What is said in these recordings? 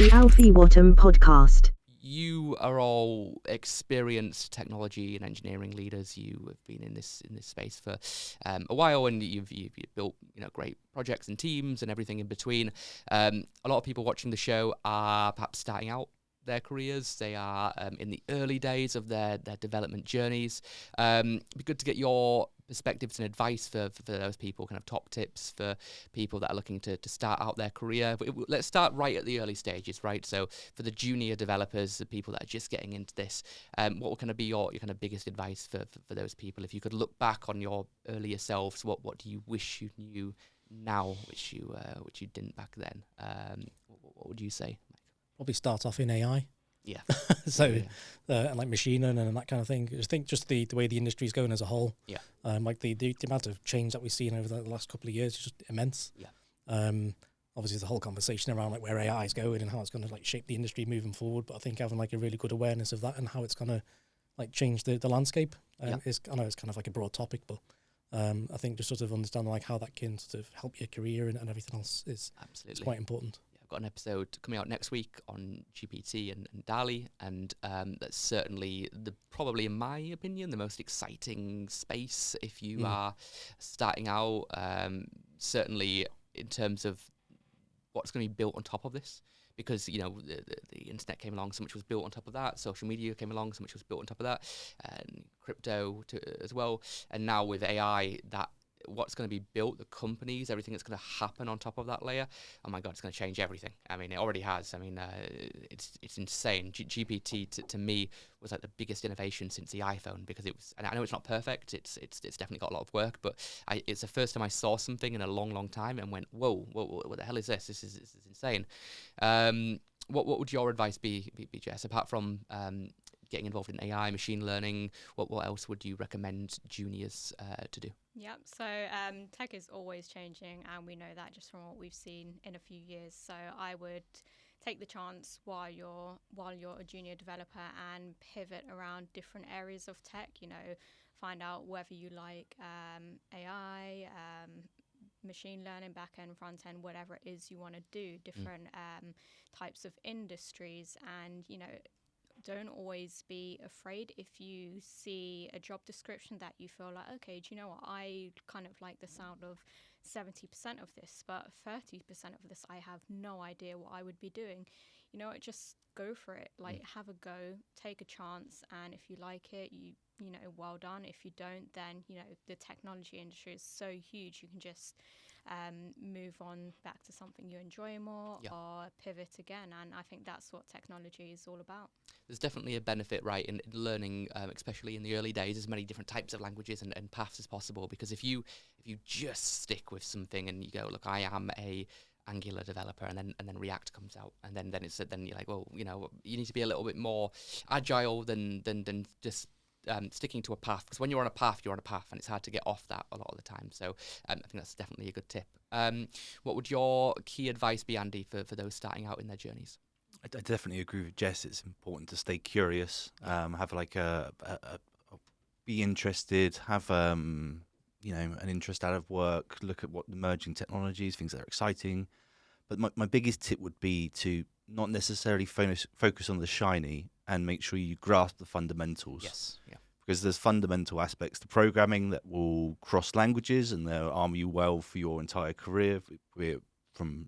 The Alfie Whattam podcast. You are all experienced technology and engineering leaders. You have been in this space for a while, and you've built great projects and teams and everything in between. A lot of people watching the show are perhaps starting out their careers. They are in the early days of their development journeys. It'd be good to get your perspectives and advice for those people, kind of top tips for people that are looking to start out their career. But let's start right at the early stages, right? So for the junior developers, the people that are just getting into this, what would kind of be your kind of biggest advice for those people? If you could look back on your earlier selves, what do you wish you knew now, which you didn't back then? What would you say? Probably start off in AI. Yeah. So, and like machine learning and that kind of thing. I think just the way the industry is going as a whole. Yeah. Like the amount of change that we've seen over the last couple of years is just immense. Yeah. Obviously, there's a whole conversation around like where AI is going and how it's going to like shape the industry moving forward. But I think having like a really good awareness of that and how it's going to like change the landscape is, I know it's kind of like a broad topic, but I think just sort of understanding like how that can sort of help your career and everything else is quite important. Got an episode coming out next week on GPT and DALI, and that's certainly probably in my opinion the most exciting space if you are starting out, certainly in terms of what's going to be built on top of this, because the internet came along, so much was built on top of that. Social media came along, so much was built on top of that, and crypto as well. And now with AI, that what's going to be built, the companies, everything that's going to happen on top of that layer, oh my God, it's going to change everything. I mean, it already has. I mean, it's insane. GPT to me was like the biggest innovation since the iPhone, because it was, and I know it's not perfect, it's definitely got a lot of work, but it's the first time I saw something in a long time and went, whoa, what the hell is this? This is insane. What would your advice be, Jess, apart from getting involved in AI, machine learning? What else would you recommend juniors to do? Yep. So tech is always changing, and we know that just from what we've seen in a few years. So I would take the chance while you're a junior developer and pivot around different areas of tech. Find out whether you like AI, machine learning, back end, front end, whatever it is you want to do. Different types of industries, and don't always be afraid if you see a job description that you feel like, okay, do you know what? I kind of like the sound of 70% of this, but 30% of this, I have no idea what I would be doing. Just go for it. Like, have a go, take a chance. And if you like it, well done. If you don't, then, the technology industry is so huge. You can just move on back to something you enjoy more, or pivot again. And I think that's what technology is all about. There's definitely a benefit, right, in learning, especially in the early days, as many different types of languages and paths as possible. Because if you just stick with something and you go, look, I am a Angular developer, and then React comes out, and then you're like, well, you need to be a little bit more agile than just sticking to a path, because when you're on a path, you're on a path, and it's hard to get off that a lot of the time. So I think that's definitely a good tip. What would your key advice be, Andy, for those starting out in their journeys? I definitely agree with Jess. It's important to stay curious, have like be interested, have an interest out of work, look at what emerging technologies, things that are exciting. But my biggest tip would be to not necessarily focus on the shiny, and make sure you grasp the fundamentals. Yes, yeah. Because there's fundamental aspects to programming that will cross languages, and they'll arm you well for your entire career, from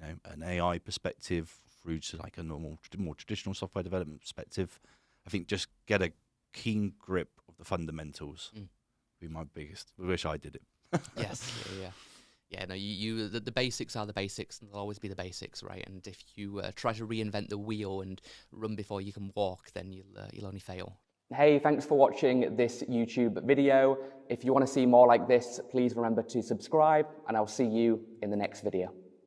an AI perspective through to like a normal, more traditional software development perspective. I think just get a keen grip of the fundamentals would be my biggest. I wish I did it. Yes, yeah. Yeah, no, the basics are the basics, and they'll always be the basics, right? And if you try to reinvent the wheel and run before you can walk, then you'll only fail. Hey, thanks for watching this YouTube video. If you want to see more like this, please remember to subscribe, and I'll see you in the next video.